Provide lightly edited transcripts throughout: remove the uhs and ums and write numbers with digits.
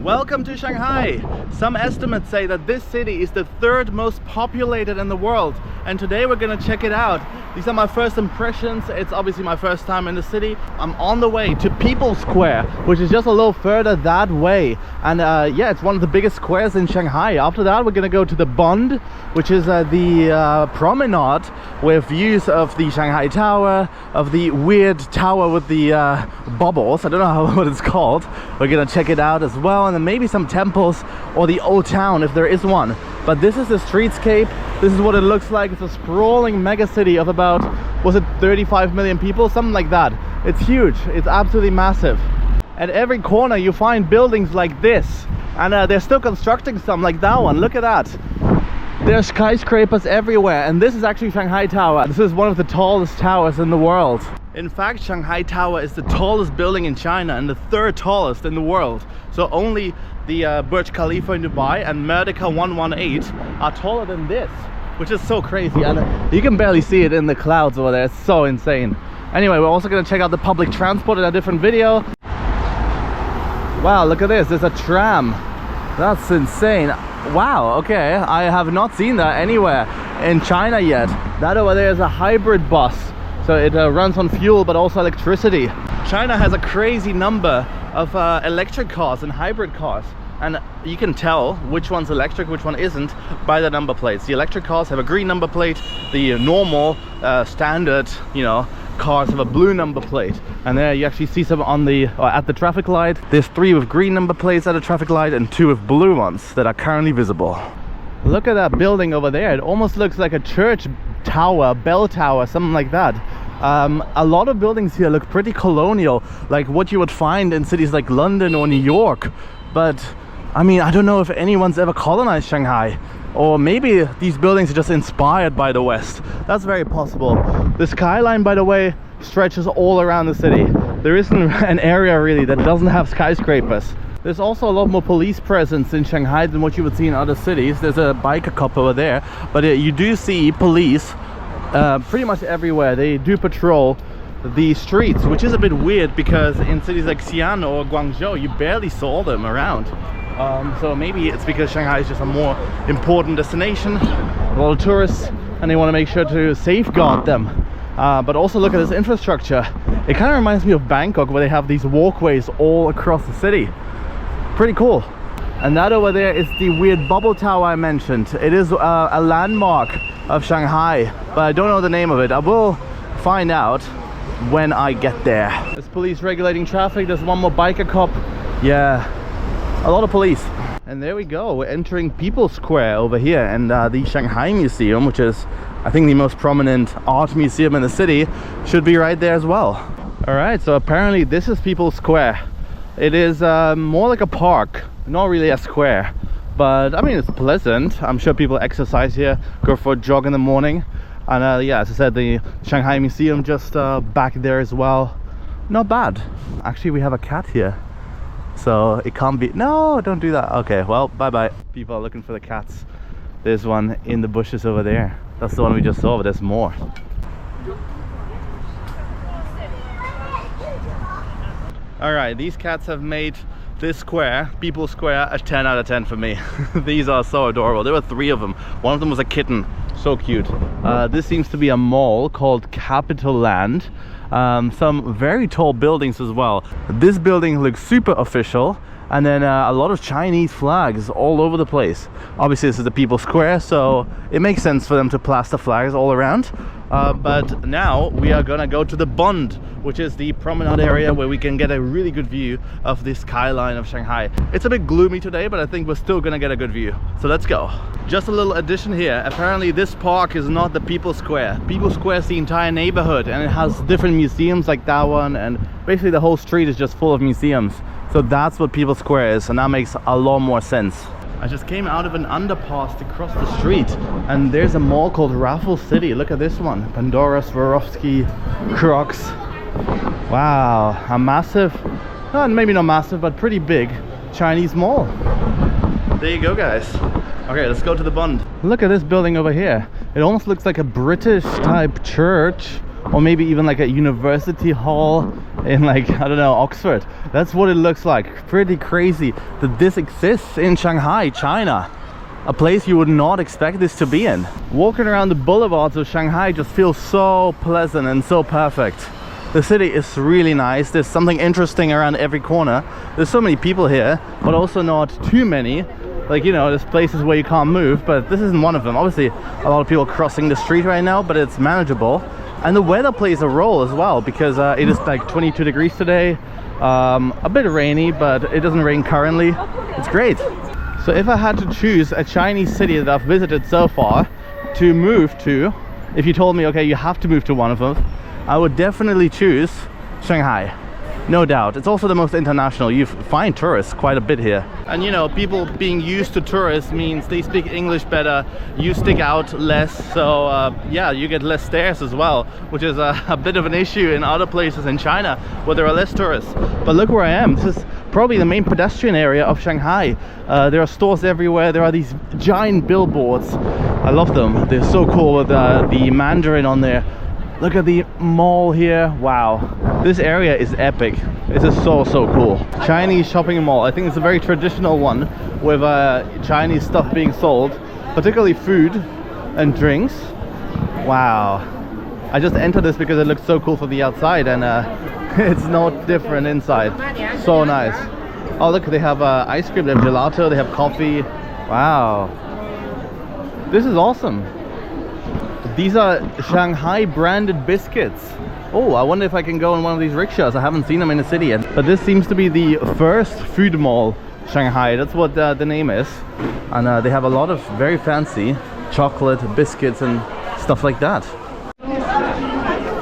Welcome to Shanghai. Some estimates say that this city is the third most populated in the world, and today we're gonna check it out. These are my first impressions. It's obviously my first time in the city. I'm on the way to People Square, which is just a little further that way, and yeah, it's one of the biggest squares in Shanghai. After that we're gonna go to the Bund, which is the promenade with views of the Shanghai Tower, of the weird tower with the bubbles. I don't know what it's called. We're gonna check it out as well, and then maybe some temples or the old town if there is one. But this is the streetscape. This is what it looks like. It's a sprawling mega city of about, was it 35 million people? Something like that. It's huge. It's absolutely massive. At every corner you find buildings like this, and they're still constructing some like that one. Look at that. There's skyscrapers everywhere, and this is actually Shanghai Tower. This is one of the tallest towers in the world. In fact, Shanghai Tower is the tallest building in China and the third tallest in the world. So only the Burj Khalifa in Dubai and Merdeka 118 are taller than this, which is so crazy. And you can barely see it in the clouds over there. It's so insane. Anyway, we're also going to check out the public transport in a different video. Wow, look at this. There's a tram. That's insane. Wow, okay. I have not seen that anywhere in China yet. That over there is a hybrid bus. So it runs on fuel but also electricity. China has a crazy number of electric cars and hybrid cars, and you can tell which one's electric, which one isn't, by the number plates. The electric cars have a green number plate. The normal standard, you know, cars have a blue number plate, and there you actually see some on the at the traffic light. There's 3 with green number plates at the traffic light and 2 with blue ones that are currently visible. Look at that building over there. It almost looks like a church tower, bell tower, something like that. A lot of buildings here look pretty colonial, like what you would find in cities like London or New York. But I mean, I don't know if anyone's ever colonized Shanghai, or maybe these buildings are just inspired by the West. That's very possible. The skyline, by the way, stretches all around the city. There isn't an area really that doesn't have skyscrapers. There's also a lot more police presence in Shanghai than what you would see in other cities. There's a biker cop over there, but you do see police pretty much everywhere. They do patrol the streets, which is a bit weird because in cities like Xi'an or Guangzhou you barely saw them around. So maybe it's because Shanghai is just a more important destination, a lot of tourists, and they want to make sure to safeguard them. But also look at this infrastructure. It kind of reminds me of Bangkok, where they have these walkways all across the city. Pretty cool. And that over there is the weird bubble tower I mentioned. It is a landmark of Shanghai, but I don't know the name of it. I will find out when I get there. There's police regulating traffic. There's one more biker cop. Yeah, a lot of police. And there we go. We're entering People Square over here, and the Shanghai Museum, which is I think the most prominent art museum in the city, should be right there as well. All right, so apparently this is People Square. It is more like a park, not really a square, but I mean, it's pleasant. I'm sure people exercise here, go for a jog in the morning. And yeah, as I said, the Shanghai Museum just back there as well. Not bad. Actually, we have a cat here, so it can't be. No, don't do that. Okay, well, bye bye. People are looking for the cats. There's one in the bushes over there. That's the one we just saw, but there's more. All right, these cats have made this square, People Square, a 10 out of 10 for me. These are so adorable. There were 3 of them. One of them was a kitten. So cute. This seems to be a mall called Capital Land. Some very tall buildings as well. This building looks super official, and then a lot of Chinese flags all over the place. Obviously this is the People Square, so it makes sense for them to plaster flags all around. But now we are gonna go to the Bund, which is the promenade area where we can get a really good view of the skyline of Shanghai. It's a bit gloomy today, but I think we're still gonna get a good view. So let's go. Just a little addition here. Apparently this park is not the People Square. People Square is the entire neighborhood, and it has different museums like that one, and basically the whole street is just full of museums. So that's what People Square is, and that makes a lot more sense. I just came out of an underpass to cross the street, and there's a mall called Raffles City. Look at this one. Pandora, Swarovski, Crocs. Wow, a massive, maybe not massive, but pretty big Chinese mall. There you go, guys. Okay, let's go to the Bund. Look at this building over here. It almost looks like a British type church or maybe even like a university hall in like, I don't know, Oxford. That's what it looks like. Pretty crazy that this exists in Shanghai, China. A place you would not expect this to be in. Walking around the boulevards of Shanghai just feels so pleasant and so perfect. The city is really nice. There's something interesting around every corner. There's so many people here, but also not too many. Like, you know, there's places where you can't move, but this isn't one of them. Obviously, a lot of people crossing the street right now, but it's manageable. And the weather plays a role as well, because it is like 22 degrees today. A bit rainy, but it doesn't rain currently. It's great. So if I had to choose a Chinese city that I've visited so far to move to, if you told me, okay, you have to move to one of them, I would definitely choose Shanghai. No doubt. It's also the most international. You find tourists quite a bit here. And you know, people being used to tourists means they speak English better, you stick out less, so yeah, you get less stares as well, which is a bit of an issue in other places in China where there are less tourists. But look where I am. This is probably the main pedestrian area of Shanghai. There are stores everywhere. There are these giant billboards. I love them. They're so cool with the Mandarin on there. Look at the mall here. Wow, this area is epic. This is so cool. Chinese shopping mall. I think it's a very traditional one with Chinese stuff being sold, particularly food and drinks. Wow, I just entered this because it looks so cool from the outside, and it's no different inside. So nice. Oh look, they have ice cream, they have gelato, they have coffee. Wow, this is awesome. These are Shanghai branded biscuits. Oh, I wonder if I can go in one of these rickshaws. I haven't seen them in the city yet. But this seems to be the first food mall Shanghai. That's what the name is. And they have a lot of very fancy chocolate, biscuits and stuff like that.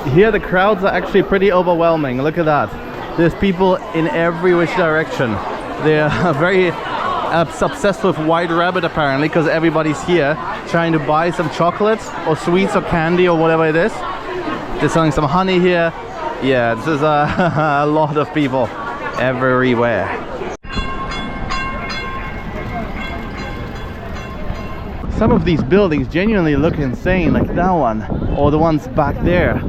Here the crowds are actually pretty overwhelming. Look at that. There's people in every which direction. They're very obsessed with White Rabbit apparently, because everybody's here trying to buy some chocolates or sweets or candy or whatever it is. They're selling some honey here. Yeah, this is a lot of people everywhere. Some of these buildings genuinely look insane, like that one or the ones back there.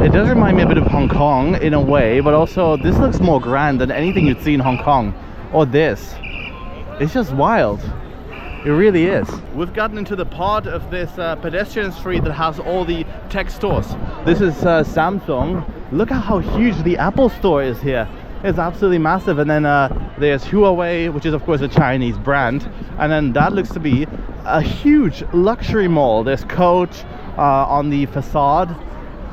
It does remind me a bit of Hong Kong in a way, but also this looks more grand than anything you'd see in Hong Kong. Or this. It's just wild. It really is. We've gotten into the part of this pedestrian street that has all the tech stores. This is Samsung. Look at how huge the Apple store is here. It's absolutely massive. And then there's Huawei, which is of course a Chinese brand. And then that looks to be a huge luxury mall. There's Coach on the facade.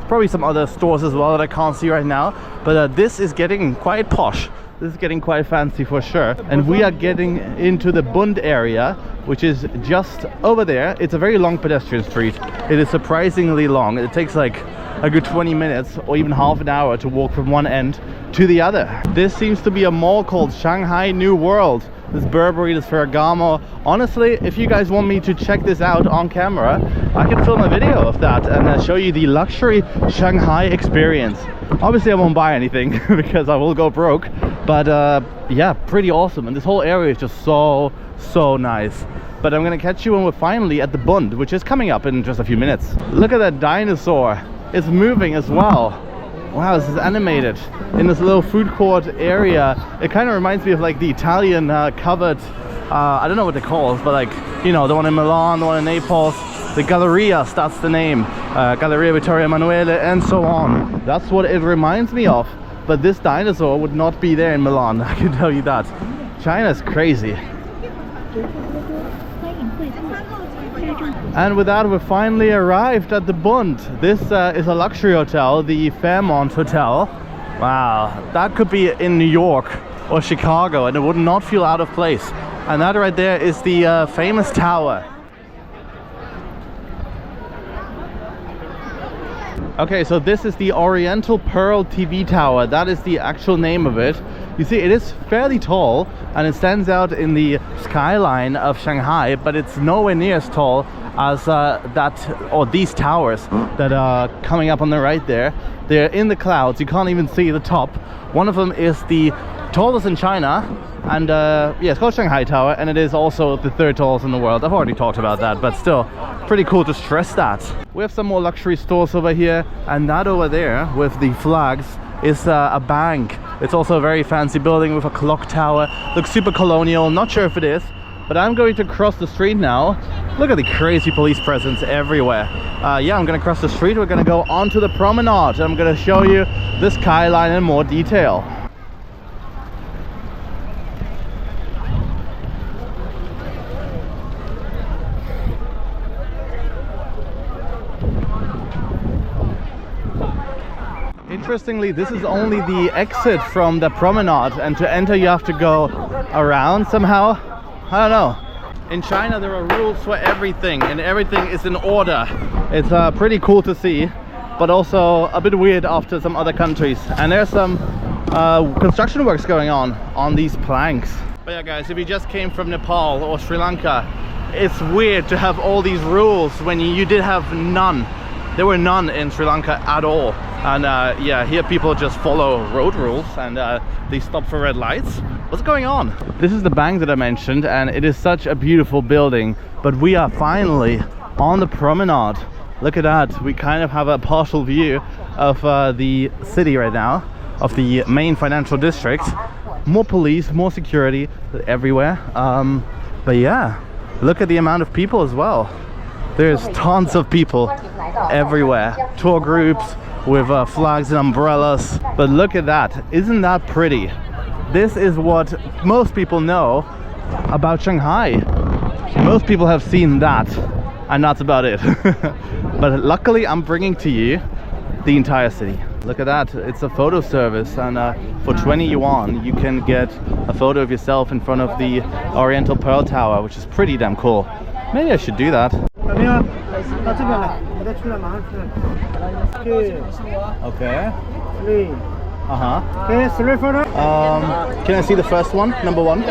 Probably some other stores as well that I can't see right now. But this is getting quite posh. This is getting quite fancy for sure. And we are getting into the Bund area, which is just over there. It's a very long pedestrian street. It is surprisingly long. It takes like a good 20 minutes or even half an hour to walk from one end to the other. This seems to be a mall called Shanghai New World. This Burberry, this Ferragamo. Honestly, if you guys want me to check this out on camera, I can film a video of that and show you the luxury Shanghai experience. Obviously I won't buy anything because I will go broke, but yeah, pretty awesome. And this whole area is just so nice. But I'm gonna catch you when we're finally at the Bund, which is coming up in just a few minutes. Look at that dinosaur. It's moving as well. Wow, this is animated in this little food court area. It kind of reminds me of like the Italian covered, I don't know what they're called, but like, you know, the one in Milan, the one in Naples, the Gallerias, that's the name. Galleria Vittorio Emanuele and so on. That's what it reminds me of. But this dinosaur would not be there in Milan, I can tell you that. China's crazy. And with that, we've finally arrived at the Bund. This is a luxury hotel, the Fairmont Hotel. Wow, that could be in New York or Chicago and it would not feel out of place. And that right there is the famous tower. Okay, so this is the Oriental Pearl TV Tower. That is the actual name of it. You see, it is fairly tall and it stands out in the skyline of Shanghai, but it's nowhere near as tall as these towers that are coming up on the right there. They're in the clouds. You can't even see the top. One of them is the tallest in China, And yeah, it's called Shanghai Tower, and it is also the third tallest in the world. I've already talked about that, but still pretty cool to stress that. We have some more luxury stores over here, and that over there with the flags is a bank. It's also a very fancy building with a clock tower. Looks super colonial, not sure if it is, but I'm going to cross the street now. Look at the crazy police presence everywhere. Yeah, I'm gonna cross the street. We're gonna go onto the promenade. I'm gonna show you the skyline in more detail. Interestingly, this is only the exit from the promenade, and to enter you have to go around somehow. I don't know. In China there are rules for everything, and everything is in order. It's pretty cool to see, but also a bit weird after some other countries. And there's some construction works going on these planks. But yeah guys, if you just came from Nepal or Sri Lanka, it's weird to have all these rules when you did have none. There were none in Sri Lanka at all. And yeah, here people just follow road rules, and they stop for red lights. What's going on? This is the bank that I mentioned, and it is such a beautiful building, but we are finally on the promenade. Look at that. We kind of have a partial view of the city right now, of the main financial district. More police, more security everywhere. But yeah, look at the amount of people as well. There's tons of people everywhere. Tour groups with flags and umbrellas. But look at that. Isn't that pretty? This is what most people know about Shanghai. Most people have seen that, and that's about it. But luckily I'm bringing to you the entire city. Look at that. It's a photo service, and for 20 yuan you can get a photo of yourself in front of the Oriental Pearl Tower, which is pretty damn cool. Maybe I should do that. Okay. Can I see the first one? Number one?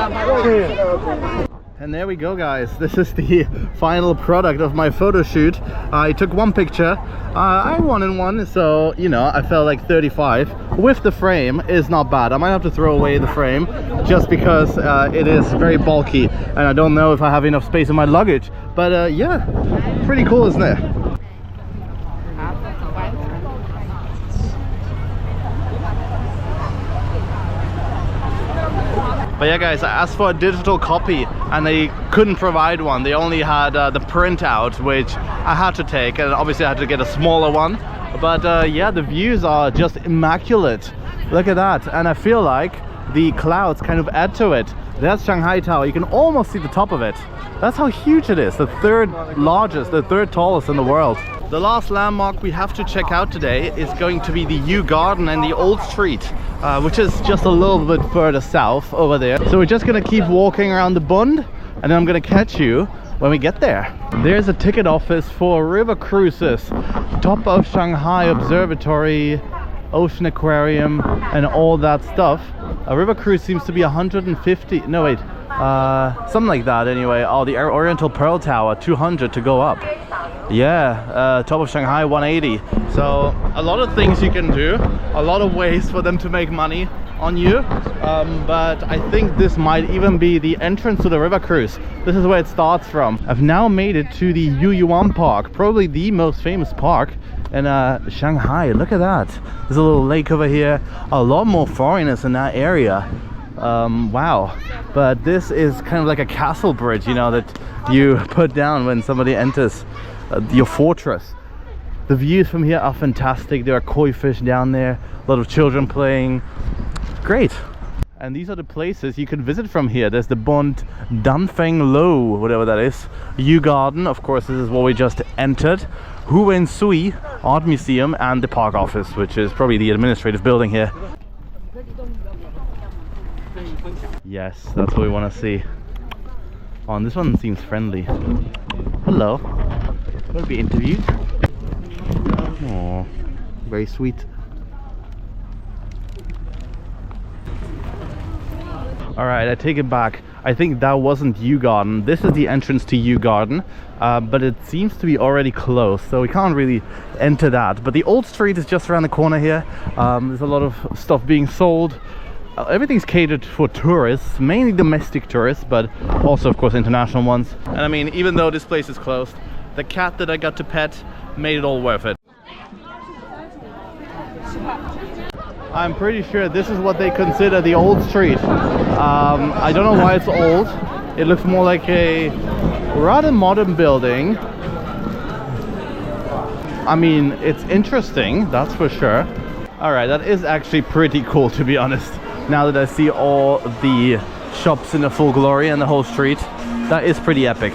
And there we go guys, this is the final product of my photo shoot. I took one picture, I won in one, so you know, I felt like 35. With the frame is not bad. I might have to throw away the frame just because it is very bulky, and I don't know if I have enough space in my luggage. But yeah, pretty cool, isn't it? But yeah guys, I asked for a digital copy and they couldn't provide one. They only had the printout, which I had to take, and obviously I had to get a smaller one. But yeah, the views are just immaculate. Look at that. And I feel like the clouds kind of add to it. That's Shanghai Tower. You can almost see the top of it. That's how huge it is. The third largest, the third tallest in the world. The last landmark we have to check out today is going to be the Yuyuan Garden and the Old Street, which is just a little bit further south over there. So we're just gonna keep walking around the Bund, and then I'm gonna catch you when we get there. There's a ticket office for river cruises, top of Shanghai Observatory, Ocean Aquarium, and all that stuff. A river cruise seems to be 150, no wait, something like that anyway. Oh, the Oriental Pearl Tower, 200 to go up. Yeah, top of Shanghai, 180. So a lot of things you can do, a lot of ways for them to make money on you. But I think this might even be the entrance to the river cruise. This is where it starts from. I've now made it to the Yuyuan Park, probably the most famous park in Shanghai. Look at that. There's a little lake over here. A lot more foreigners in that area. Wow. But this is kind of like a castle bridge, you know, that you put down when somebody enters your fortress. The views from here are fantastic. There are koi fish down there, a lot of children playing. Great. And these are the places you can visit from here. There's the Bund Danfeng Lo, whatever that is. Yuyuan Garden, of course, this is what we just entered. Huwen Sui Art Museum, and the park office, which is probably the administrative building here. Yes, that's what we want to see. Oh, and this one seems friendly. Hello. Will be interviewed. Oh, very sweet. Alright, I take it back. I think that wasn't Yuyuan Garden. This is the entrance to Yuyuan Garden, but it seems to be already closed, so we can't really enter that. But the old street is just around the corner here. There's a lot of stuff being sold. Everything's catered for tourists, mainly domestic tourists, but also of course international ones. And I mean, even though this place is closed, the cat that I got to pet made it all worth it. I'm pretty sure this is what they consider the old street. I don't know why it's old. It looks more like a rather modern building. I mean, it's interesting, that's for sure. Alright, that is actually pretty cool, to be honest. Now that I see all the shops in the full glory and the whole street, that is pretty epic.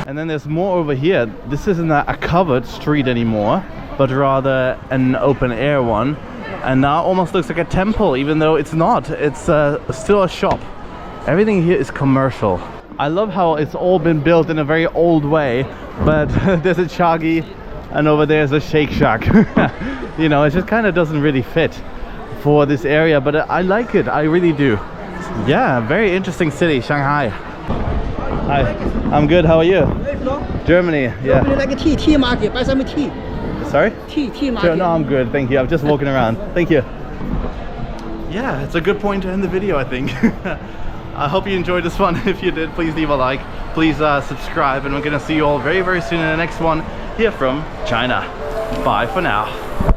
And then there's more over here. This isn't a covered street anymore, but rather an open air one. And now almost looks like a temple, even though it's not. It's still a shop. Everything here is commercial. I love how it's all been built in a very old way, but there's a Chagi and over there's a Shake Shack. You know, it just kind of doesn't really fit for this area, but I like it. I really do. Yeah, very interesting city, Shanghai. Hi, I'm good. How are you? Where from? Germany. Yeah. Like a tea market. Buy some tea. Sorry? Tea market. Sure, no, I'm good. Thank you. I'm just walking around. Thank you. Yeah, it's a good point to end the video, I think. I hope you enjoyed this one. If you did, please leave a like. Please subscribe, and we're gonna see you all very, very soon in the next one here from China. Bye for now.